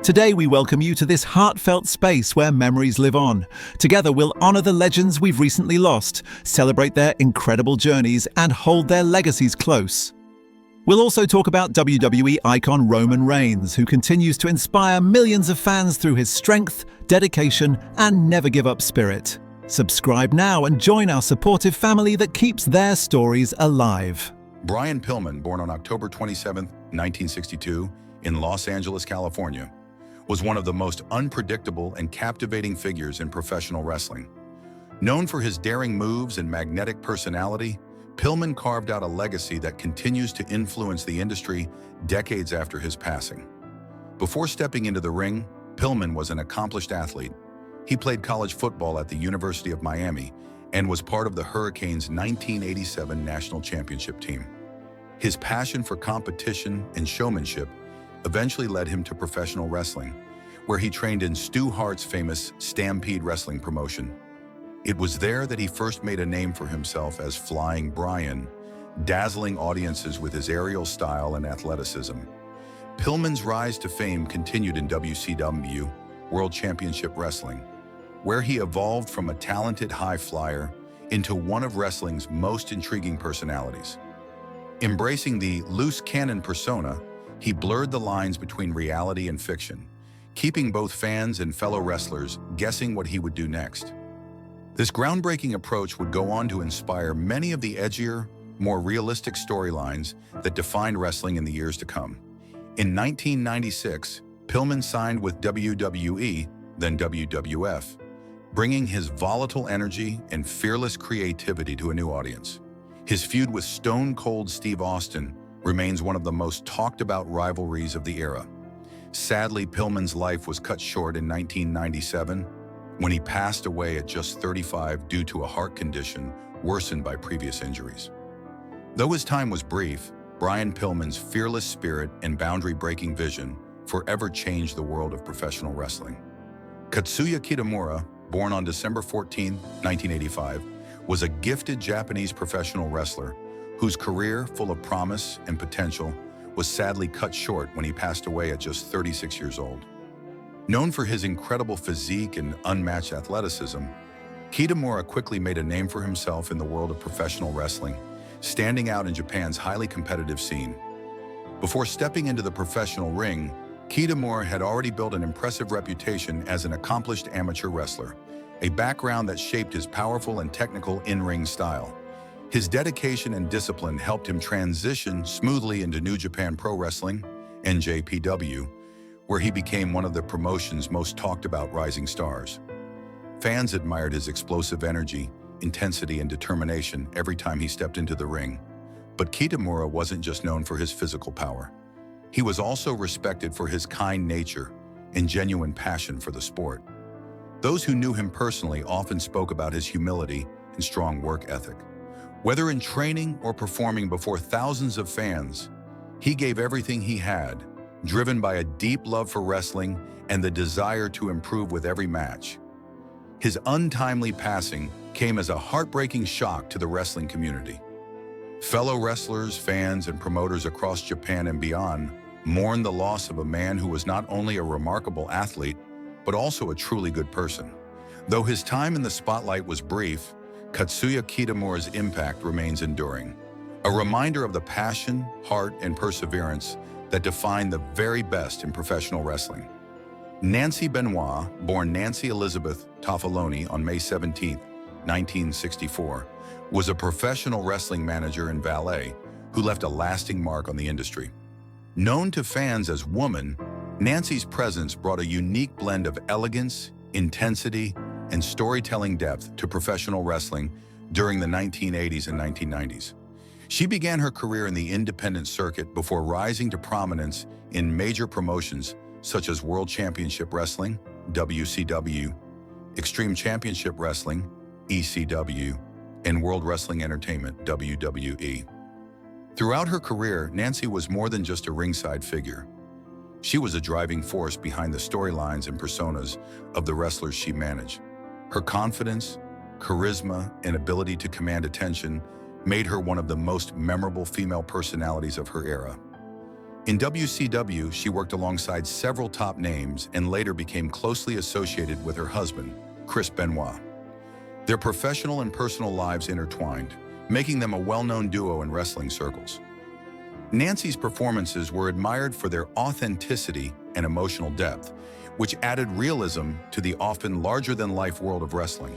Today we welcome you to this heartfelt space where memories live on. Together we'll honor the legends we've recently lost, celebrate their incredible journeys, and hold their legacies close. We'll also talk about WWE icon Roman Reigns, who continues to inspire millions of fans through his strength, dedication, and never-give-up spirit. Subscribe now and join our supportive family that keeps their stories alive. Brian Pillman, born on October 27, 1962, in Los Angeles, California, was one of the most unpredictable and captivating figures in professional wrestling. Known for his daring moves and magnetic personality, Pillman carved out a legacy that continues to influence the industry decades after his passing. Before stepping into the ring, Pillman was an accomplished athlete. He played college football at the University of Miami and was part of the Hurricanes' 1987 national championship team. His passion for competition and showmanship eventually led him to professional wrestling, where he trained in Stu Hart's famous Stampede Wrestling promotion. It was there that he first made a name for himself as Flying Brian, dazzling audiences with his aerial style and athleticism. Pillman's rise to fame continued in WCW, World Championship Wrestling, where he evolved from a talented high flyer into one of wrestling's most intriguing personalities. Embracing the loose cannon persona, he blurred the lines between reality and fiction, keeping both fans and fellow wrestlers guessing what he would do next. This groundbreaking approach would go on to inspire many of the edgier, more realistic storylines that defined wrestling in the years to come. In 1996, Pillman signed with WWE, then WWF, bringing his volatile energy and fearless creativity to a new audience. His feud with Stone Cold Steve Austin remains one of the most talked-about rivalries of the era. Sadly, Pillman's life was cut short in 1997 when he passed away at just 35 due to a heart condition worsened by previous injuries. Though his time was brief, Brian Pillman's fearless spirit and boundary-breaking vision forever changed the world of professional wrestling. Katsuya Kitamura, born on December 14, 1985, was a gifted Japanese professional wrestler whose career, full of promise and potential, was sadly cut short when he passed away at just 36 years old. Known for his incredible physique and unmatched athleticism, Kitamura quickly made a name for himself in the world of professional wrestling, standing out in Japan's highly competitive scene. Before stepping into the professional ring, Kitamura had already built an impressive reputation as an accomplished amateur wrestler, a background that shaped his powerful and technical in-ring style. His dedication and discipline helped him transition smoothly into New Japan Pro Wrestling, NJPW, where he became one of the promotion's most talked-about rising stars. Fans admired his explosive energy, intensity, and determination every time he stepped into the ring. But Kitamura wasn't just known for his physical power. He was also respected for his kind nature and genuine passion for the sport. Those who knew him personally often spoke about his humility and strong work ethic. Whether in training or performing before thousands of fans, he gave everything he had, driven by a deep love for wrestling and the desire to improve with every match. His untimely passing came as a heartbreaking shock to the wrestling community. Fellow wrestlers, fans, and promoters across Japan and beyond mourned the loss of a man who was not only a remarkable athlete, but also a truly good person. Though his time in the spotlight was brief, Katsuya Kitamura's impact remains enduring, a reminder of the passion, heart, and perseverance that define the very best in professional wrestling. Nancy Benoit, born Nancy Elizabeth Toffaloni on May 17, 1964, was a professional wrestling manager and valet who left a lasting mark on the industry. Known to fans as Woman, Nancy's presence brought a unique blend of elegance, intensity, and storytelling depth to professional wrestling during the 1980s and 1990s. She began her career in the independent circuit before rising to prominence in major promotions such as World Championship Wrestling, WCW, Extreme Championship Wrestling, ECW, and World Wrestling Entertainment, WWE. Throughout her career, Nancy was more than just a ringside figure. She was a driving force behind the storylines and personas of the wrestlers she managed. Her confidence, charisma, and ability to command attention made her one of the most memorable female personalities of her era. In WCW, she worked alongside several top names and later became closely associated with her husband, Chris Benoit. Their professional and personal lives intertwined, making them a well-known duo in wrestling circles. Nancy's performances were admired for their authenticity and emotional depth, which added realism to the often larger-than-life world of wrestling.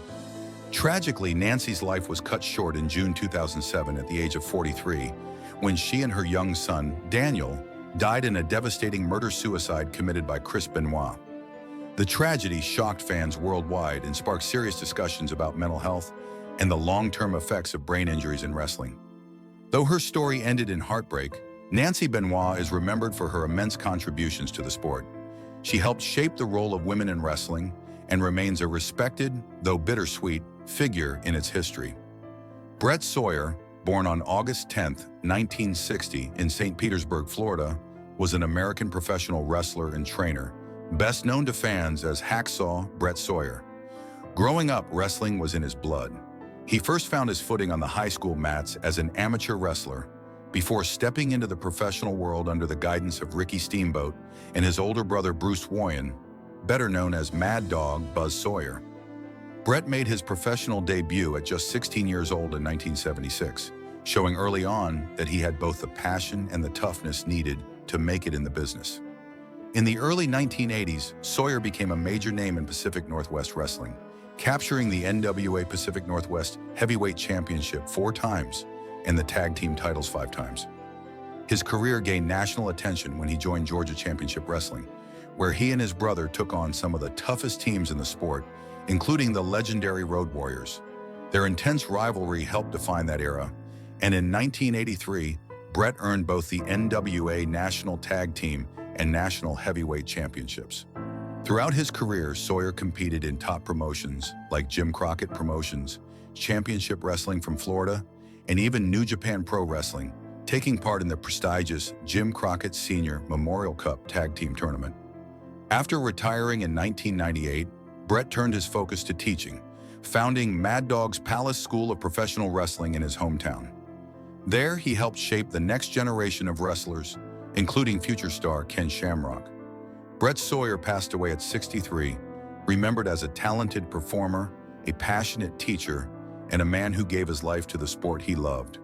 Tragically, Nancy's life was cut short in June 2007 at the age of 43, when she and her young son, Daniel, died in a devastating murder-suicide committed by Chris Benoit. The tragedy shocked fans worldwide and sparked serious discussions about mental health and the long-term effects of brain injuries in wrestling. Though her story ended in heartbreak, Nancy Benoit is remembered for her immense contributions to the sport. She helped shape the role of women in wrestling and remains a respected, though bittersweet, figure in its history. Brett Sawyer, born on August 10, 1960 in St. Petersburg, Florida, was an American professional wrestler and trainer, best known to fans as Hacksaw Brett Sawyer. Growing up, wrestling was in his blood. He first found his footing on the high school mats as an amateur wrestler before stepping into the professional world under the guidance of Ricky Steamboat and his older brother Bruce Warren, better known as Mad Dog Buzz Sawyer. Brett made his professional debut at just 16 years old in 1976, showing early on that he had both the passion and the toughness needed to make it in the business. In the early 1980s, Sawyer became a major name in Pacific Northwest wrestling, capturing the NWA Pacific Northwest Heavyweight Championship 4 times and the tag team titles 5 times. His career gained national attention when he joined Georgia Championship Wrestling, where he and his brother took on some of the toughest teams in the sport, including the legendary Road Warriors. Their intense rivalry helped define that era, and in 1983, Brett earned both the NWA National Tag Team and National Heavyweight Championships. Throughout his career, Sawyer competed in top promotions like Jim Crockett Promotions, Championship Wrestling from Florida, and even New Japan Pro Wrestling, taking part in the prestigious Jim Crockett Senior Memorial Cup Tag Team Tournament. After retiring in 1998, Brett turned his focus to teaching, founding Mad Dog's Palace School of Professional Wrestling in his hometown. There, he helped shape the next generation of wrestlers, including future star Ken Shamrock. Brett Sawyer passed away at 63, remembered as a talented performer, a passionate teacher, and a man who gave his life to the sport he loved.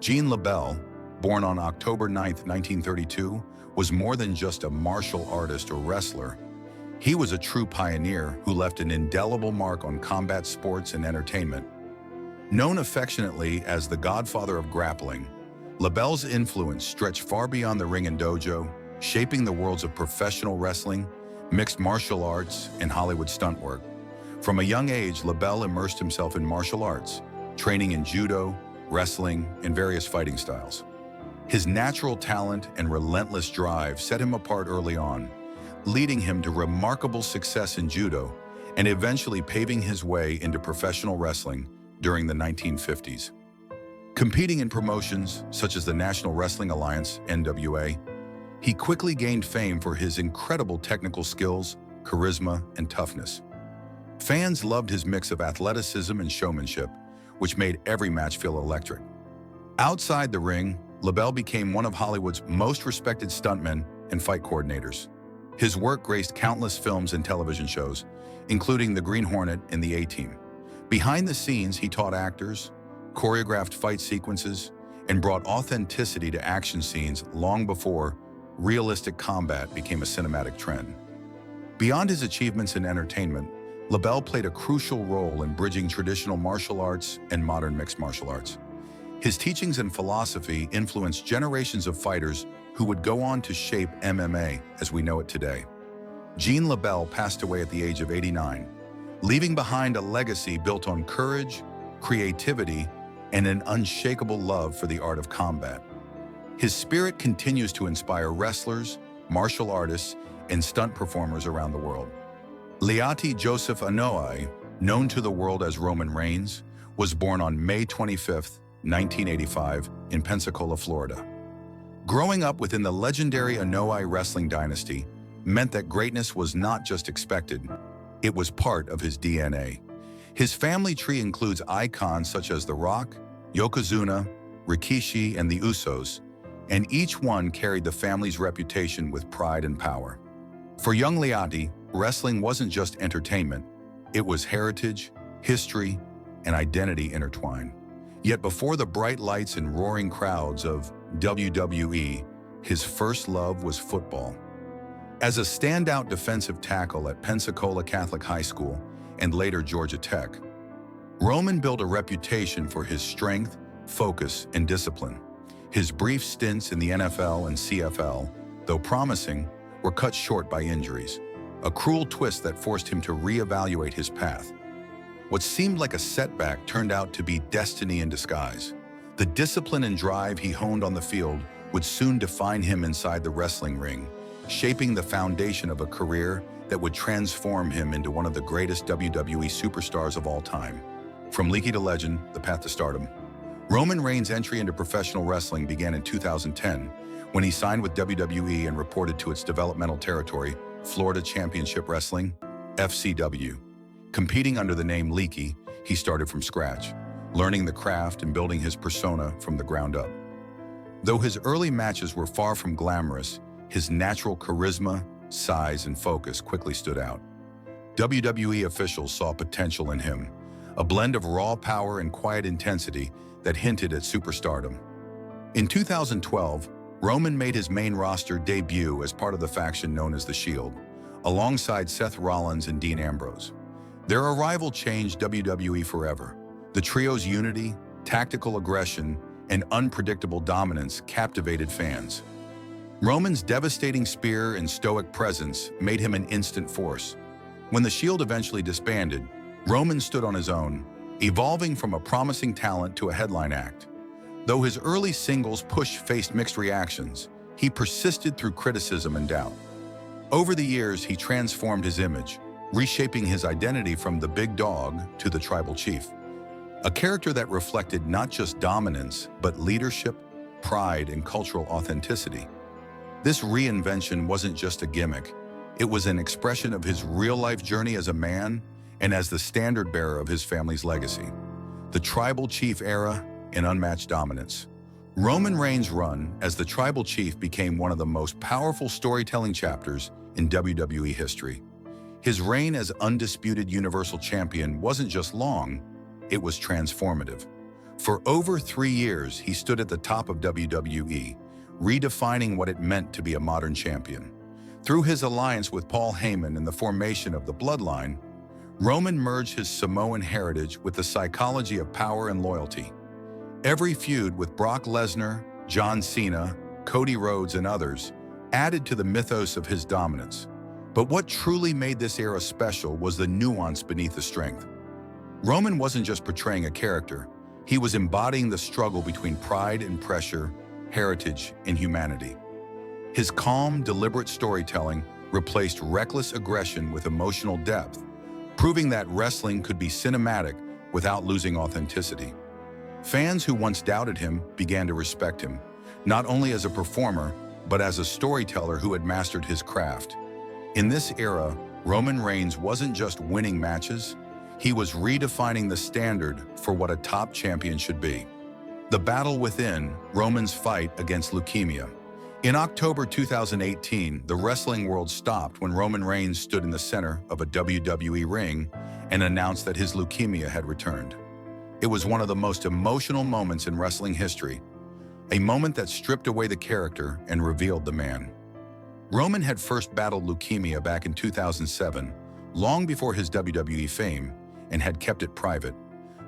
Gene LeBell, born on October 9, 1932, was more than just a martial artist or wrestler. He was a true pioneer who left an indelible mark on combat sports and entertainment. Known affectionately as the Godfather of grappling, LeBell's influence stretched far beyond the ring and dojo, shaping the worlds of professional wrestling, mixed martial arts, and Hollywood stunt work. From a young age, LeBell immersed himself in martial arts, training in judo, wrestling, and various fighting styles. His natural talent and relentless drive set him apart early on, leading him to remarkable success in judo and eventually paving his way into professional wrestling during the 1950s. Competing in promotions such as the National Wrestling Alliance, NWA, he quickly gained fame for his incredible technical skills, charisma, and toughness. Fans loved his mix of athleticism and showmanship, which made every match feel electric. Outside the ring, LeBell became one of Hollywood's most respected stuntmen and fight coordinators. His work graced countless films and television shows, including The Green Hornet and The A-Team. Behind the scenes, he taught actors, choreographed fight sequences, and brought authenticity to action scenes long before realistic combat became a cinematic trend. Beyond his achievements in entertainment, LeBell played a crucial role in bridging traditional martial arts and modern mixed martial arts. His teachings and philosophy influenced generations of fighters who would go on to shape MMA as we know it today. Gene LeBell passed away at the age of 89, leaving behind a legacy built on courage, creativity, and an unshakable love for the art of combat. His spirit continues to inspire wrestlers, martial artists, and stunt performers around the world. Leati Joseph Anoa'i, known to the world as Roman Reigns, was born on May 25, 1985, in Pensacola, Florida. Growing up within the legendary Anoa'i wrestling dynasty meant that greatness was not just expected, it was part of his DNA. His family tree includes icons such as The Rock, Yokozuna, Rikishi, and the Usos, and each one carried the family's reputation with pride and power. For young Leonti, wrestling wasn't just entertainment, it was heritage, history, and identity intertwined. Yet before the bright lights and roaring crowds of WWE, his first love was football. As a standout defensive tackle at Pensacola Catholic High School and later Georgia Tech, Roman built a reputation for his strength, focus, and discipline. His brief stints in the NFL and CFL, though promising, were cut short by injuries, a cruel twist that forced him to reevaluate his path. What seemed like a setback turned out to be destiny in disguise. The discipline and drive he honed on the field would soon define him inside the wrestling ring, shaping the foundation of a career that would transform him into one of the greatest WWE superstars of all time. From leaky to legend, the path to stardom. Roman Reigns' entry into professional wrestling began in 2010, when he signed with WWE and reported to its developmental territory, Florida Championship Wrestling, FCW. Competing under the name Leaky, he started from scratch, learning the craft and building his persona from the ground up. Though his early matches were far from glamorous, his natural charisma, size, and focus quickly stood out. WWE officials saw potential in him, a blend of raw power and quiet intensity that hinted at superstardom. In 2012, Roman made his main roster debut as part of the faction known as The Shield, alongside Seth Rollins and Dean Ambrose. Their arrival changed WWE forever. The trio's unity, tactical aggression, and unpredictable dominance captivated fans. Roman's devastating spear and stoic presence made him an instant force. When the Shield eventually disbanded, Roman stood on his own, evolving from a promising talent to a headline act. Though his early singles push faced mixed reactions, he persisted through criticism and doubt. Over the years, he transformed his image, reshaping his identity from the big dog to the tribal chief, a character that reflected not just dominance, but leadership, pride, and cultural authenticity. This reinvention wasn't just a gimmick. It was an expression of his real-life journey as a man and as the standard-bearer of his family's legacy. The tribal chief era and unmatched dominance. Roman Reigns' run as the tribal chief became one of the most powerful storytelling chapters in WWE history. His reign as undisputed Universal Champion wasn't just long, it was transformative. For over 3 years, he stood at the top of WWE, redefining what it meant to be a modern champion. Through his alliance with Paul Heyman and the formation of the Bloodline, Roman merged his Samoan heritage with the psychology of power and loyalty. Every feud with Brock Lesnar, John Cena, Cody Rhodes, and others added to the mythos of his dominance. But what truly made this era special was the nuance beneath the strength. Roman wasn't just portraying a character, he was embodying the struggle between pride and pressure, heritage and humanity. His calm, deliberate storytelling replaced reckless aggression with emotional depth, proving that wrestling could be cinematic without losing authenticity. Fans who once doubted him began to respect him, not only as a performer, but as a storyteller who had mastered his craft. In this era, Roman Reigns wasn't just winning matches, he was redefining the standard for what a top champion should be. The battle within, Roman's fight against leukemia. In October 2018, the wrestling world stopped when Roman Reigns stood in the center of a WWE ring and announced that his leukemia had returned. It was one of the most emotional moments in wrestling history, a moment that stripped away the character and revealed the man. Roman had first battled leukemia back in 2007, long before his WWE fame, and had kept it private.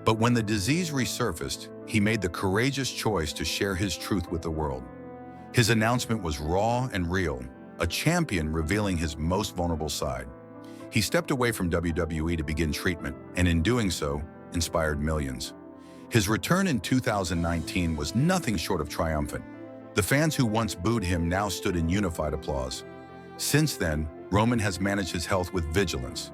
But when the disease resurfaced, he made the courageous choice to share his truth with the world. His announcement was raw and real, a champion revealing his most vulnerable side. He stepped away from WWE to begin treatment, and in doing so, inspired millions. His return in 2019 was nothing short of triumphant. The fans who once booed him now stood in unified applause. Since then, Roman has managed his health with vigilance.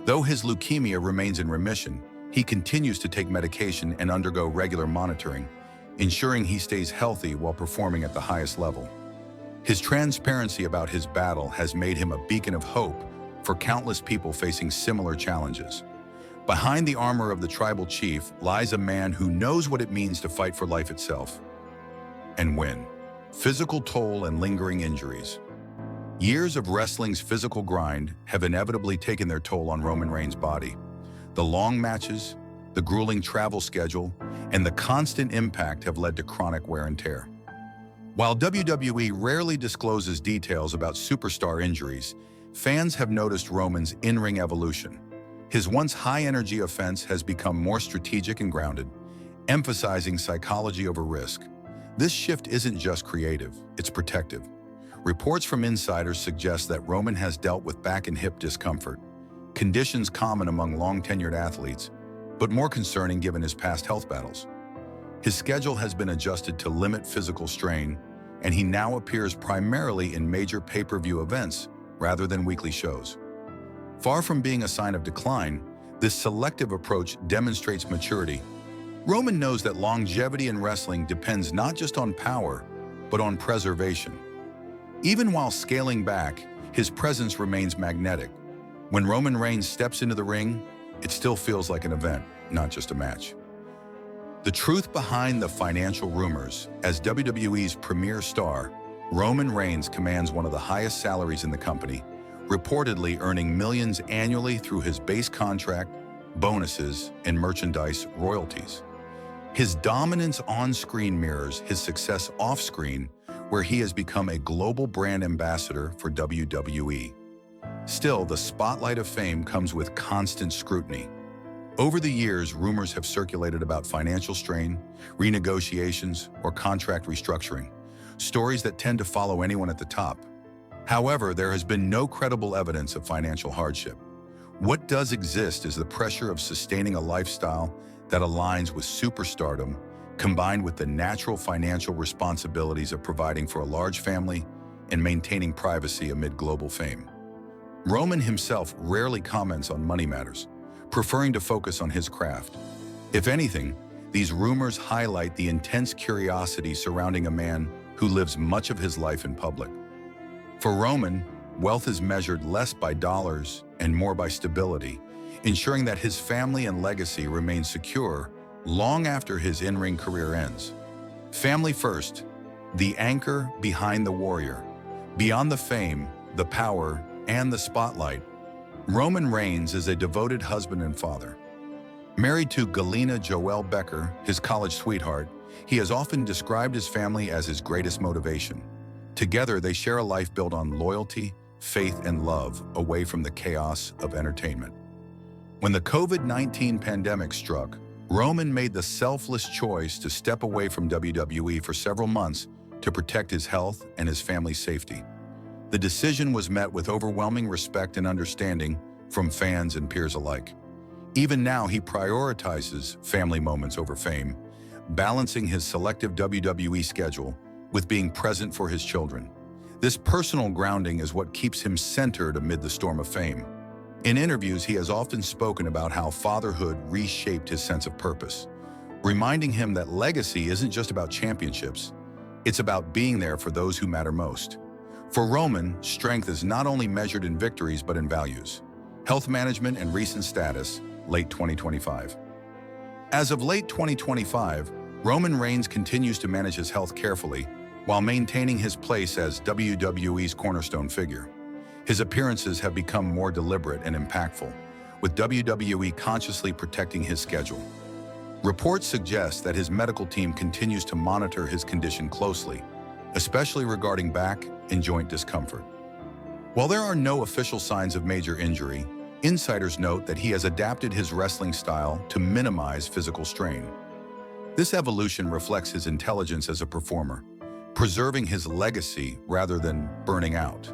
Though his leukemia remains in remission, he continues to take medication and undergo regular monitoring, ensuring he stays healthy while performing at the highest level. His transparency about his battle has made him a beacon of hope for countless people facing similar challenges. Behind the armor of the tribal chief lies a man who knows what it means to fight for life itself and win. Physical toll and lingering injuries. Years of wrestling's physical grind have inevitably taken their toll on Roman Reigns' body. The long matches, the grueling travel schedule, and the constant impact have led to chronic wear and tear. While WWE rarely discloses details about superstar injuries, fans have noticed Roman's in-ring evolution. His once high-energy offense has become more strategic and grounded, emphasizing psychology over risk. This shift isn't just creative, it's protective. Reports from insiders suggest that Roman has dealt with back and hip discomfort, conditions common among long-tenured athletes, but more concerning given his past health battles. His schedule has been adjusted to limit physical strain, and he now appears primarily in major pay-per-view events rather than weekly shows. Far from being a sign of decline, this selective approach demonstrates maturity. Roman knows that longevity in wrestling depends not just on power, but on preservation. Even while scaling back, his presence remains magnetic. When Roman Reigns steps into the ring, it still feels like an event, not just a match. The truth behind the financial rumors: as WWE's premier star, Roman Reigns commands one of the highest salaries in the company, reportedly earning millions annually through his base contract, bonuses, and merchandise royalties. His dominance on-screen mirrors his success off-screen, where he has become a global brand ambassador for WWE. Still, the spotlight of fame comes with constant scrutiny. Over the years, rumors have circulated about financial strain, renegotiations, or contract restructuring, stories that tend to follow anyone at the top. However, there has been no credible evidence of financial hardship. What does exist is the pressure of sustaining a lifestyle that aligns with superstardom, combined with the natural financial responsibilities of providing for a large family and maintaining privacy amid global fame. Roman himself rarely comments on money matters, preferring to focus on his craft. If anything, these rumors highlight the intense curiosity surrounding a man who lives much of his life in public. For Roman, wealth is measured less by dollars and more by stability, ensuring that his family and legacy remain secure long after his in-ring career ends. Family first, the anchor behind the warrior. Beyond the fame, the power, and the spotlight, Roman Reigns is a devoted husband and father. Married to Galina Joelle Becker, his college sweetheart, he has often described his family as his greatest motivation. Together, they share a life built on loyalty, faith, and love, away from the chaos of entertainment. When the COVID-19 pandemic struck, Roman made the selfless choice to step away from WWE for several months to protect his health and his family's safety. The decision was met with overwhelming respect and understanding from fans and peers alike. Even now, he prioritizes family moments over fame, balancing his selective WWE schedule with being present for his children. This personal grounding is what keeps him centered amid the storm of fame. In interviews, he has often spoken about how fatherhood reshaped his sense of purpose, reminding him that legacy isn't just about championships, it's about being there for those who matter most. For Roman, strength is not only measured in victories but in values, health management, and recent status, late 2025. As of late 2025, Roman Reigns continues to manage his health carefully while maintaining his place as WWE's cornerstone figure. His appearances have become more deliberate and impactful, with WWE consciously protecting his schedule. Reports suggest that his medical team continues to monitor his condition closely, especially regarding back and joint discomfort. While there are no official signs of major injury, insiders note that he has adapted his wrestling style to minimize physical strain. This evolution reflects his intelligence as a performer, preserving his legacy rather than burning out.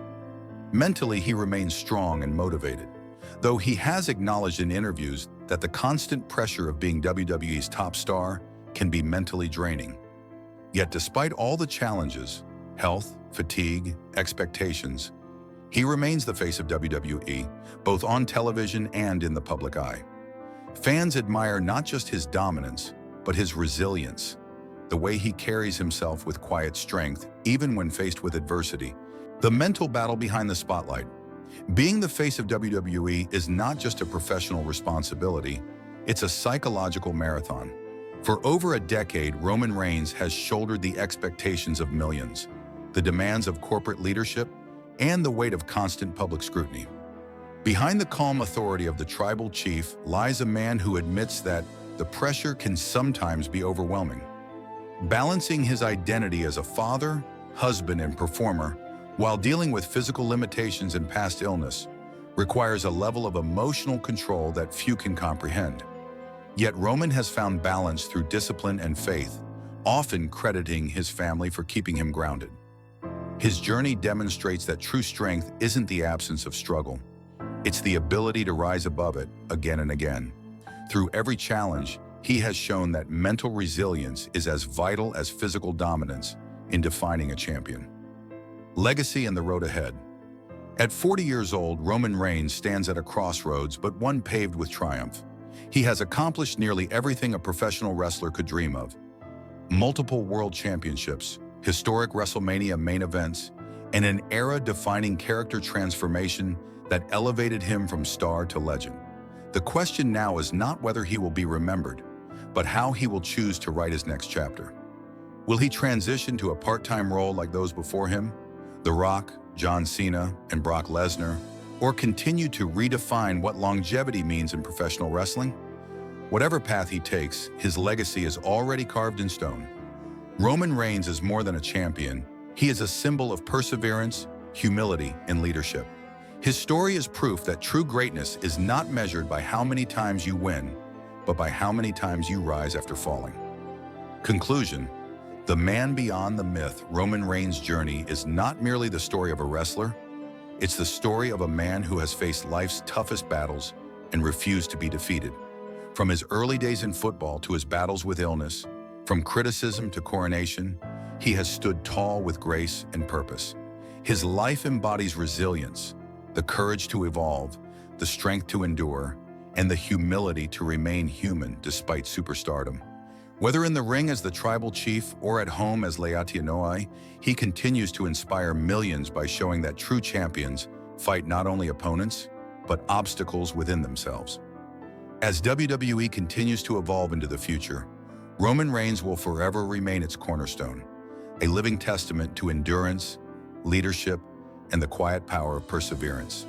Mentally, he remains strong and motivated, though he has acknowledged in interviews that the constant pressure of being WWE's top star can be mentally draining. Yet despite all the challenges, health, fatigue, expectations, he remains the face of WWE, both on television and in the public eye. Fans admire not just his dominance, but his resilience, the way he carries himself with quiet strength, even when faced with adversity. The mental battle behind the spotlight. Being the face of WWE is not just a professional responsibility, it's a psychological marathon. For over a decade, Roman Reigns has shouldered the expectations of millions, the demands of corporate leadership, and the weight of constant public scrutiny. Behind the calm authority of the tribal chief lies a man who admits that the pressure can sometimes be overwhelming. Balancing his identity as a father, husband, and performer while dealing with physical limitations and past illness requires a level of emotional control that few can comprehend. Yet Roman has found balance through discipline and faith, often crediting his family for keeping him grounded. His journey demonstrates that true strength isn't the absence of struggle. It's the ability to rise above it again and again. Through every challenge, he has shown that mental resilience is as vital as physical dominance in defining a champion. Legacy and the road ahead. At 40 years old, Roman Reigns stands at a crossroads, but one paved with triumph. He has accomplished nearly everything a professional wrestler could dream of. Multiple world championships, historic WrestleMania main events, and an era-defining character transformation that elevated him from star to legend. The question now is not whether he will be remembered, but how he will choose to write his next chapter. Will he transition to a part-time role like those before him, The Rock, John Cena, and Brock Lesnar, or continue to redefine what longevity means in professional wrestling? Whatever path he takes, his legacy is already carved in stone. Roman Reigns is more than a champion. He is a symbol of perseverance, humility, and leadership. His story is proof that true greatness is not measured by how many times you win, but by how many times you rise after falling. Conclusion: the man beyond the myth, Roman Reigns' journey is not merely the story of a wrestler, it's the story of a man who has faced life's toughest battles and refused to be defeated. From his early days in football to his battles with illness, from criticism to coronation, he has stood tall with grace and purpose. His life embodies resilience, the courage to evolve, the strength to endure, and the humility to remain human despite superstardom. Whether in the ring as the tribal chief or at home as Benoit, he continues to inspire millions by showing that true champions fight not only opponents, but obstacles within themselves. As WWE continues to evolve into the future, Roman Reigns will forever remain its cornerstone, a living testament to endurance, leadership, and the quiet power of perseverance.